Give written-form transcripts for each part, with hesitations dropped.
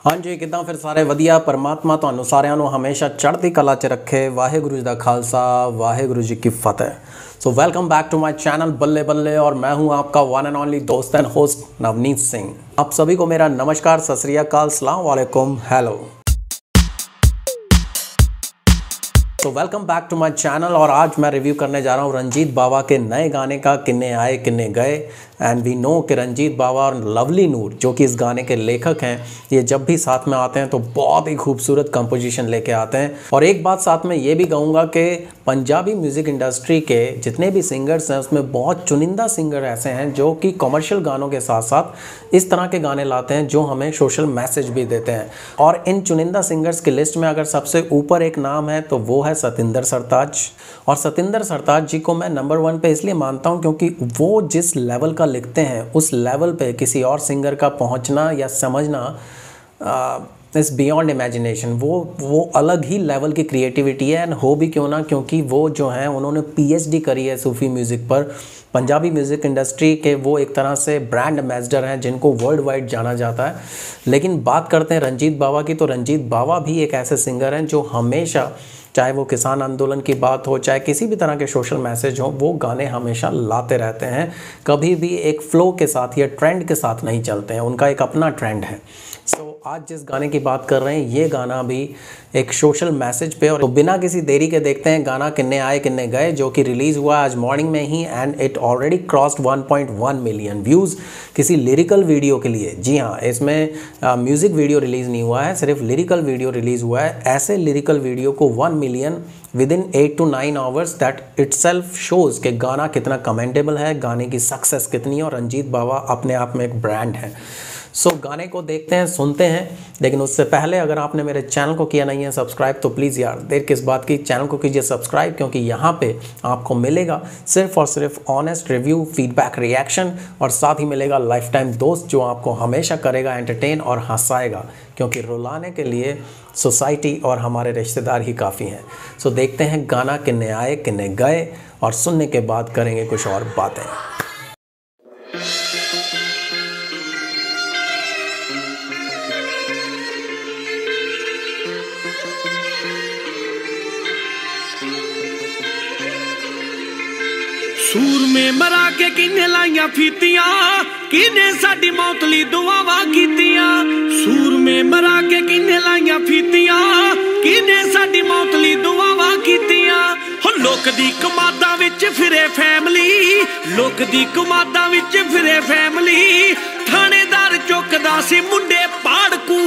हाँ जी, किदा फिर सारे वधिया। परमात्मा तुहानू सारिਆਂ ਨੂੰ हमेशा चढ़ती कला च रखे। वाहेगुरु जी का खालसा, वाहेगुरु जी की फतेह। So welcome back to my channel Balle Balle, और मैं हूं आपका वन एंड ओनली दोस्त एंड होस्ट नवनीत सिंह। आप सभी को मेरा नमस्कार, सत श्री अकाल, सलाम वालेकुम, हेलो। तो welcome back to my channel, और आज मैं रिव्यू करने जा रहा हूँ रंजीत बावा के नए गाने का किन्ने आए किन्ने गए। एंड वी नो कि रंजीत बावा और लवली नूर जो कि इस गाने के लेखक हैं, ये जब भी साथ में आते हैं तो बहुत ही खूबसूरत कंपोजिशन लेके आते हैं। और एक बात साथ में ये भी कहूँगा कि पंजाबी म्यूज़िक इंडस्ट्री के जितने भी सिंगर्स हैं उसमें बहुत चुनिंदा सिंगर ऐसे हैं जो कि कमर्शियल गानों के साथ साथ इस तरह के गाने लाते हैं जो हमें सोशल मैसेज भी देते हैं। और इन चुनिंदा सिंगर्स की लिस्ट में अगर सबसे ऊपर एक नाम है तो वो है सतिंदर सरताज। और सतिंदर सरताज जी को मैं नंबर 1 पे इसलिए मानता हूँ क्योंकि वो जिस लेवल का लिखते हैं उस लेवल पे किसी और सिंगर का पहुँचना या समझना इस बियॉन्ड इमेजिनेशन। वो अलग ही लेवल की क्रिएटिविटी है। एंड हो भी क्यों ना, क्योंकि वो जो हैं उन्होंने PhD करी है सूफ़ी म्यूज़िक पर। पंजाबी म्यूज़िक इंडस्ट्री के वो एक तरह से ब्रांड एम्बेसडर हैं जिनको वर्ल्ड वाइड जाना जाता है। लेकिन बात करते हैं रंजीत बावा की, तो रंजीत बावा भी एक ऐसे सिंगर हैं जो हमेशा, चाहे वो किसान आंदोलन की बात हो, चाहे किसी भी तरह के सोशल मैसेज हो, वो गाने हमेशा लाते रहते हैं। कभी भी एक फ़्लो के साथ या ट्रेंड के साथ नहीं चलते हैं, उनका एक अपना ट्रेंड है। आज जिस गाने की बात कर रहे हैं ये गाना भी एक सोशल मैसेज पे, और तो बिना किसी देरी के देखते हैं गाना किन्ने आए किन्ने गए, जो कि रिलीज़ हुआ आज मॉर्निंग में ही। And it already crossed 1.1 million views किसी लिरिकल वीडियो के लिए। जी हाँ, इसमें म्यूज़िक वीडियो रिलीज़ नहीं हुआ है, सिर्फ लिरिकल वीडियो रिलीज़ हुआ है। ऐसे लिरिकल वीडियो को 1 million within 8 to 9 hours, that itself shows कि गाना कितना कमेंटेबल है, गाने की सक्सेस कितनी है, और रंजीत बावा अपने आप में एक ब्रांड है। सो गाने को देखते हैं, सुनते हैं। लेकिन उससे पहले अगर आपने मेरे चैनल को किया नहीं है सब्सक्राइब, तो प्लीज़ यार देर किस बात की, चैनल को कीजिए सब्सक्राइब, क्योंकि यहाँ पे आपको मिलेगा सिर्फ और सिर्फ ऑनेस्ट रिव्यू, फीडबैक, रिएक्शन, और साथ ही मिलेगा लाइफ टाइम दोस्त जो आपको हमेशा करेगा एंटरटेन और हंसाएगा, क्योंकि रुलाने के लिए सोसाइटी और हमारे रिश्तेदार ही काफ़ी हैं। सो देखते हैं गाना किन्ने आए किन्ने गए, और सुनने के बाद करेंगे कुछ और बातें। सूर में मरा के किन्ने लाइया फीतियां, किन्ने साडी मौत ली दुआवां कीतियां। सूर में मरा के किन्ने लाइया फीतियां, किन्ने साडी मौत ली दुआवां कीतियां। हो लोक दी कमादा विच फिरे फैमिली, लोक दी कमादा विच फिरे फैमिली। थानेदार चुकदा सी मुंडे पाड़कू,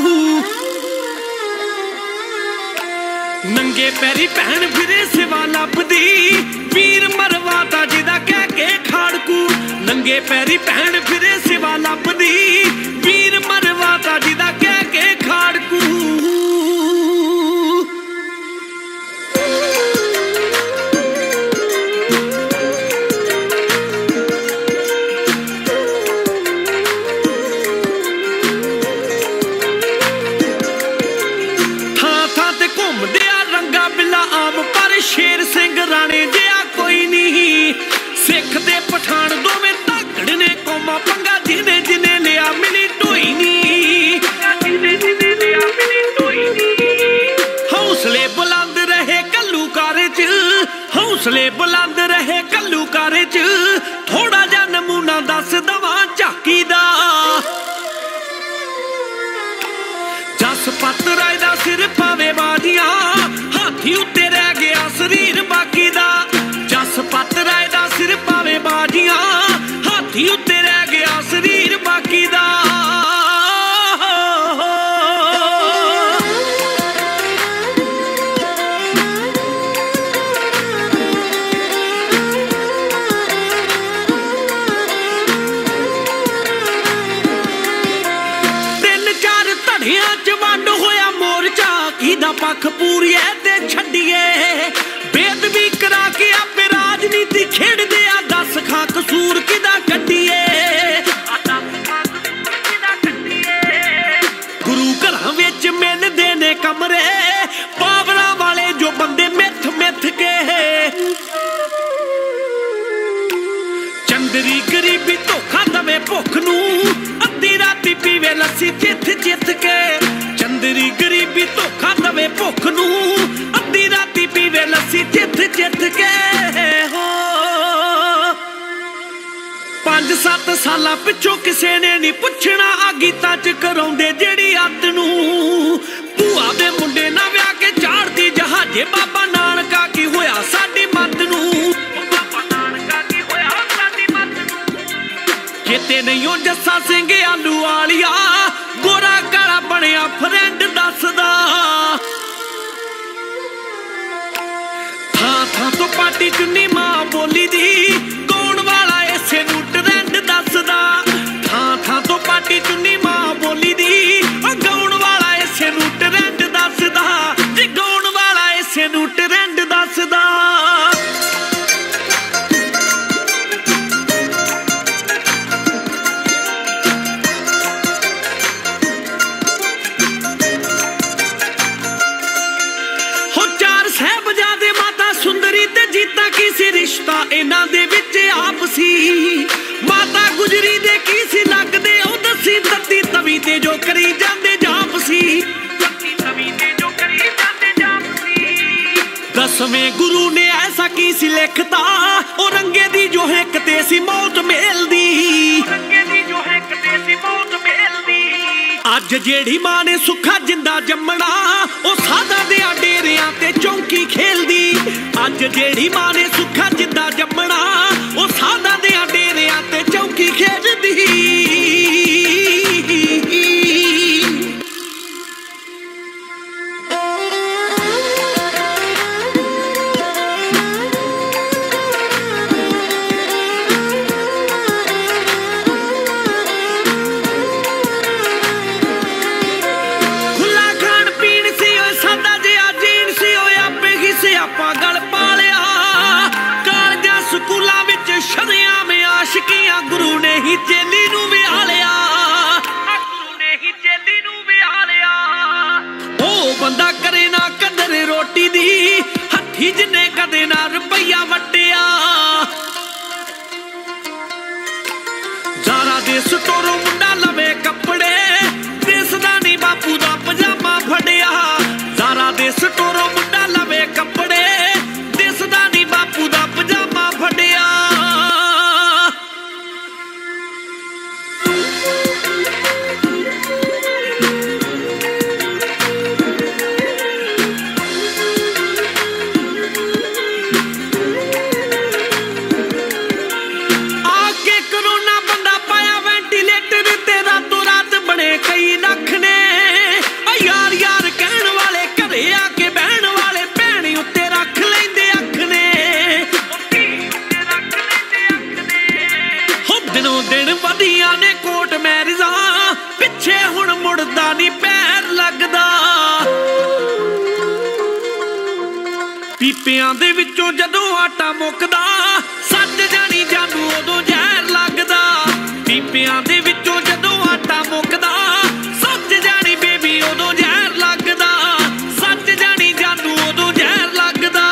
नंगे पैरी भैन फिरे सिवा लभदी। वीर मरवाता जिदा कह के खाड़कू, नंगे पैरी भैन फिरे सिवा लभदी। वीर मरवाता जिदा कह के खाड़कू। थां थां ते घुमदे आ रंगा बिला आम, पर शेर सिंह राणे जिहा कोई नहीं। सिख ते पठान दोवें धाकड़ ने कौमां पंगा, जिने जिने लिया मिली ढोई नी। हौसले बुलंद रहे घल्लूकारे च, हौसले बुलंद रहे घल्लूकारे च। थोड़ा जा नमूना दस दवां झाकी दा। जस पत राय दा सिर पावे बाजियां, हाथी उत्ते रह गया शरीर बाकी दा। जस पत राय दा सिर पावे बाजियां, हाथी उत्ते रह गया शरीर बाकी दा। पख पूरी ते छड़िए, बेदबी करा के आपे राजनीति खेड़दे आ। 10 खां कसूर किदा कड्डिए, गुरु घरां विच मिलदे ने कमरे, पावरां वाले जो बंदे मिथ मिथ के। चंदरी गरीबी धोखा दवे भुख नूं, अद्धी राती पीवे लस्सी चित चित के। भी धोखा दवे भुख नू अद्धी राती पीवे लस्सी चिथ चिथ के हो 5-7 साल पिछों किसे ने नहीं पुछना आ गीतां च कराउंदे जेड़ी अत नू भूआ दे मुंडे ना व्याह के चाड़दी जहाजे बाबा नानका की होया साडी मत नू चेते नहीं हो जस्सा सिंह आलू वालिया गोरा काला बनया फ्रेंड दसदा थां थां तो पाटी चुन्नी मां बोली दी कौन वाला इसे नू ट्रेंड दसदा थां थां तो पाटी चुन्नी मां बोली दी गौण वाला इसे नू ट्रेंड दसदा जी गौण वाला इसे नू ट्रेंड दसदा रिश्ता इन्हां दे विच आपसी माता गुजरी दे की सी लगदे ओ दसी तत्ती तवी ते जो करी जांदे जापसी दसवें गुरु ने ऐसा की सी लिखता ओ रंगे दी जो हिक ते सी मौत मेलदी अज जेड़ी मां ने सुखा जिंदा जम्मना ओ सादा दे डेरियां ते चौंकी खेलदी अज जेड़ी मां ने सुखा जिंदा जम्मना ओ सादा दे डेरियां ते चौंकी खेलदी गुरु ने ही चेली नू विहालिया ओ बंदा करे ना कदर रोटी दी हथी जिन्ने कदे ना रुपया वटिया जारा दे स्टोरों मुंडा लवे कपड़े दिसदा नी बापू दा पजामा फड़िया जारा दे स्टोरों मुंडा लवे कपड़े दिसदा नी बापू दा पजामा फड़िया कई लख ने यार यार कहण वाले घरे आके बहन वाले भैन उत्ते रख लेंदे अख ने हो दिनों दिन वधिया ने कोट मैरिजा पिछे हुण मुड़दा नी पैर लगदा पीपियां दे विचों जदों आटा मुकदा सच जानी जानू उदों जहर लगदा पीपियां दे विचों जदों आटा मुकदा सच जानी बेबी उदों जहर लगदा सच जानी जानू उदों जहर लगदा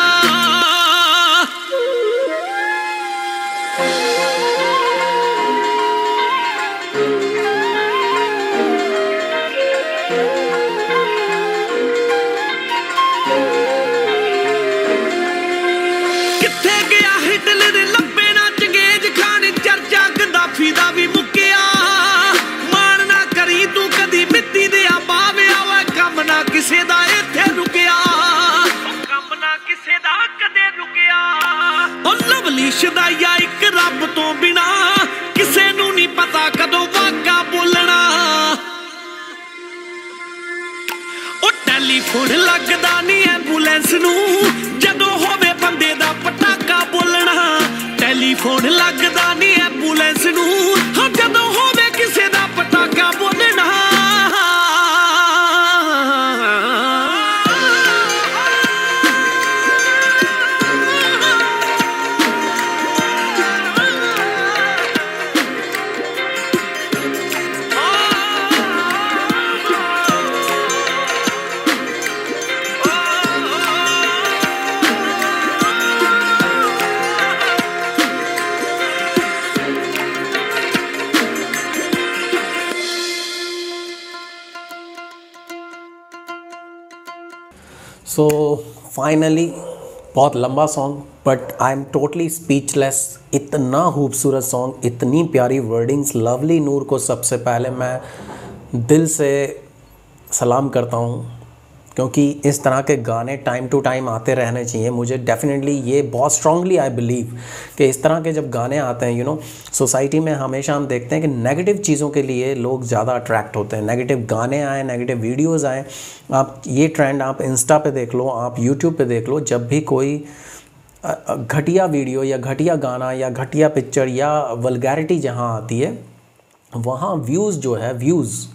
किथे गया हिटलर लंबे ना चंगेज खान चर्चा गद्दाफी दा भी मुक्किया मान ना करी तू कदी मिट्टी दे बावे आवे कम ना किसे दा इत्थे रुकिया कम ना किसे दा कदे रुकिया ओ लवली शदाइया इक रब तो बिना किसे नू नहीं पता कदों वाका बोलना ओ टेलीफोन लगदा नहीं एंबुलेंस नू जदों होवे बंदे दा पटाका बोलना टेलीफोन लगदा नहीं एंबुलेंस नू जदों होवे किसे दा पटाका बोलना सो फाइनली बहुत लंबा song, but I am totally speechless. इतना खूबसूरत सॉन्ग, इतनी प्यारी वर्डिंग्स। लवली नूर को सबसे पहले मैं दिल से सलाम करता हूँ, क्योंकि इस तरह के गाने टाइम टू टाइम आते रहने चाहिए। मुझे डेफिनेटली ये बहुत स्ट्रांगली आई बिलीव कि इस तरह के जब गाने आते हैं सोसाइटी में हमेशा हम देखते हैं कि नेगेटिव चीज़ों के लिए लोग ज़्यादा अट्रैक्ट होते हैं। नेगेटिव गाने आए, नेगेटिव वीडियोज़ आए। आप ये ट्रेंड आप इंस्टा पे देख लो, आप यूट्यूब पे देख लो, जब भी कोई घटिया वीडियो या घटिया गाना या घटिया पिक्चर या वल्गैरिटी जहाँ आती है, वहाँ व्यूज़ जो है, व्यूज़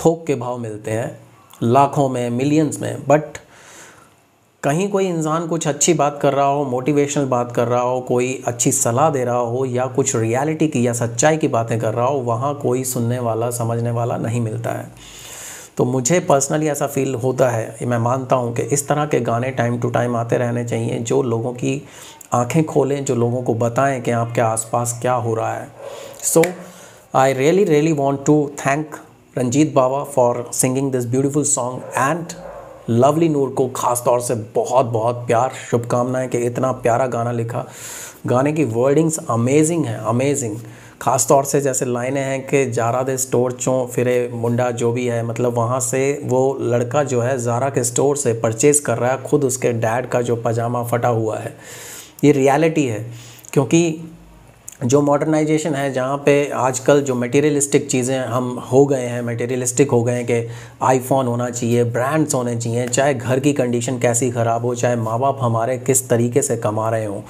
थोक के भाव मिलते हैं, लाखों में, मिलियंस में। बट कहीं कोई इंसान कुछ अच्छी बात कर रहा हो, मोटिवेशनल बात कर रहा हो, कोई अच्छी सलाह दे रहा हो, या कुछ रियलिटी की या सच्चाई की बातें कर रहा हो, वहाँ कोई सुनने वाला, समझने वाला नहीं मिलता है। तो मुझे पर्सनली ऐसा फील होता है, मैं मानता हूँ कि इस तरह के गाने टाइम टू टाइम आते रहने चाहिए, जो लोगों की आंखें खोलें, जो लोगों को बताएं कि आपके आसपास क्या हो रहा है। So I really want to thank Ranjit Bawa for singing this beautiful song, and lovely Noor को ख़ास तौर से बहुत बहुत प्यार, शुभकामनाएं कि इतना प्यारा गाना लिखा। गाने की वर्डिंग्स अमेजिंग है, अमेजिंग। ख़ास तौर से जैसे लाइनें हैं कि जारा दे स्टोर चों फिरे मुंडा, जो भी है, मतलब वहाँ से वो लड़का जो है ज़ारा के स्टोर से परचेज़ कर रहा है खुद उसके डैड का जो पजामा फटा हुआ है। ये रियलिटी है, क्योंकि जो मॉडर्नाइजेशन है, जहाँ पे आजकल जो मटेरियलिस्टिक चीज़ें हम हो गए हैं, मटेरियलिस्टिक हो गए हैं कि आईफोन होना चाहिए, ब्रांड्स होने चाहिए, चाहे घर की कंडीशन कैसी ख़राब हो, चाहे माँ बाप हमारे किस तरीके से कमा रहे हों।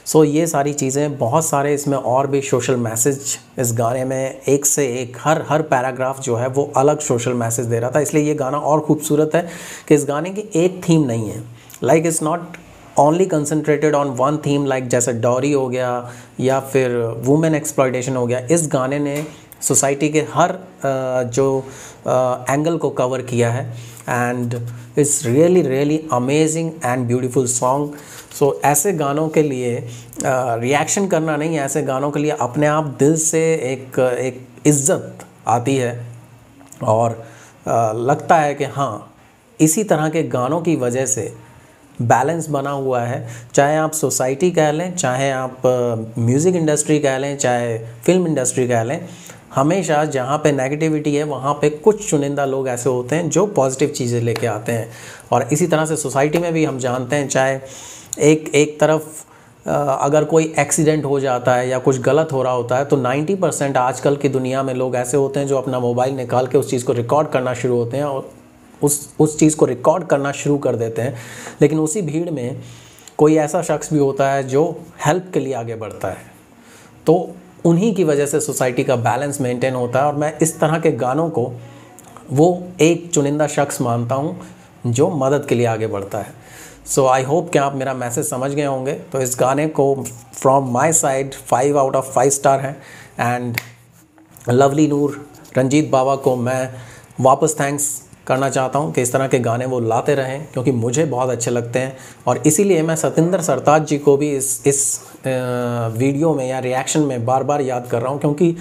सो ये सारी चीज़ें, बहुत सारे इसमें और भी सोशल मैसेज इस गाने में, एक से एक हर पैराग्राफ जो है वो अलग सोशल मैसेज दे रहा था। इसलिए ये गाना और ख़ूबसूरत है कि इस गाने की एक थीम नहीं है, like it's not only concentrated on one theme, like जैसे डॉरी हो गया या फिर वुमेन एक्सप्लॉयटेशन हो गया। इस गाने ने सोसाइटी के हर जो एंगल को कवर किया है, and it's really amazing and beautiful song. So ऐसे गानों के लिए रिएक्शन करना नहीं, ऐसे गानों के लिए अपने आप दिल से एक इज़्ज़त आती है, और लगता है कि हाँ, इसी तरह के गानों की वजह से बैलेंस बना हुआ है। चाहे आप सोसाइटी कह लें, चाहे आप म्यूज़िक इंडस्ट्री कह लें, चाहे फिल्म इंडस्ट्री कह लें, हमेशा जहाँ पे नेगेटिविटी है वहाँ पे कुछ चुनिंदा लोग ऐसे होते हैं जो पॉजिटिव चीज़ें लेके आते हैं। और इसी तरह से सोसाइटी में भी हम जानते हैं, चाहे एक तरफ अगर कोई एक्सीडेंट हो जाता है या कुछ गलत हो रहा होता है, तो 90% आजकल की दुनिया में लोग ऐसे होते हैं जो अपना मोबाइल निकाल के उस चीज़ को रिकॉर्ड करना शुरू होते हैं और उस चीज़ को रिकॉर्ड करना शुरू कर देते हैं। लेकिन उसी भीड़ में कोई ऐसा शख्स भी होता है जो हेल्प के लिए आगे बढ़ता है, तो उन्हीं की वजह से सोसाइटी का बैलेंस मेंटेन होता है। और मैं इस तरह के गानों को वो एक चुनिंदा शख्स मानता हूँ जो मदद के लिए आगे बढ़ता है। सो आई होप कि आप मेरा मैसेज समझ गए होंगे। तो इस गाने को from my side 5 out of 5 star है, एंड लवली नूर, रंजीत बावा को मैं वापस थैंक्स करना चाहता हूं कि इस तरह के गाने वो लाते रहें, क्योंकि मुझे बहुत अच्छे लगते हैं। और इसीलिए मैं सतिंदर सरताज जी को भी इस वीडियो में या रिएक्शन में बार बार याद कर रहा हूं, क्योंकि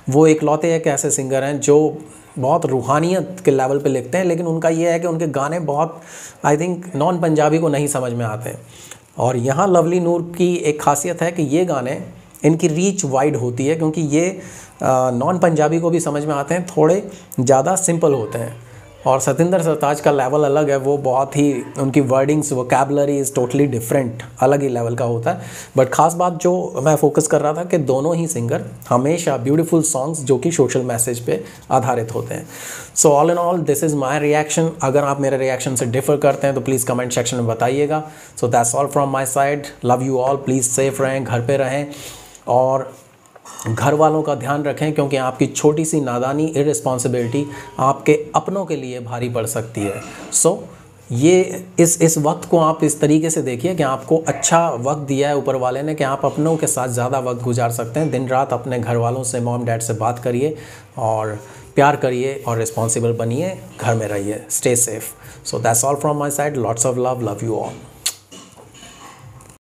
वो इकलौते एक ऐसे सिंगर हैं जो बहुत रूहानियत के लेवल पे लिखते हैं, लेकिन उनका ये है कि उनके गाने बहुत, आई थिंक, नॉन पंजाबी को नहीं समझ में आते हैं। और यहाँ लवली नूर की एक खासियत है कि ये गाने, इनकी रीच वाइड होती है, क्योंकि ये नॉन पंजाबी को भी समझ में आते हैं, थोड़े ज़्यादा सिंपल होते हैं। और सतिंदर सरताज का लेवल अलग है, वो बहुत ही, उनकी wordings, vocabulary is totally different, अलग ही लेवल का होता है। बट ख़ास बात जो मैं फोकस कर रहा था कि दोनों ही सिंगर हमेशा ब्यूटीफुल सॉन्ग्स जो कि सोशल मैसेज पे आधारित होते हैं। So all in all this is my reaction. अगर आप मेरे रिएक्शन से डिफर करते हैं तो प्लीज़ कमेंट सेक्शन में बताइएगा। So that's all from my side. Love you all. Please safe रहें, घर पर रहें और घर वालों का ध्यान रखें, क्योंकि आपकी छोटी सी नादानी, इररिस्पॉन्सिबिलिटी आपके अपनों के लिए भारी पड़ सकती है। सो ये इस वक्त को आप इस तरीके से देखिए कि आपको अच्छा वक्त दिया है ऊपर वाले ने, कि आप अपनों के साथ ज़्यादा वक्त गुजार सकते हैं। दिन रात अपने घर वालों से, मॉम डैड से बात करिए और प्यार करिए और रिस्पॉन्सिबल बनिए, घर में रहिए, stay safe. So that's all from my side. Lots of love you all.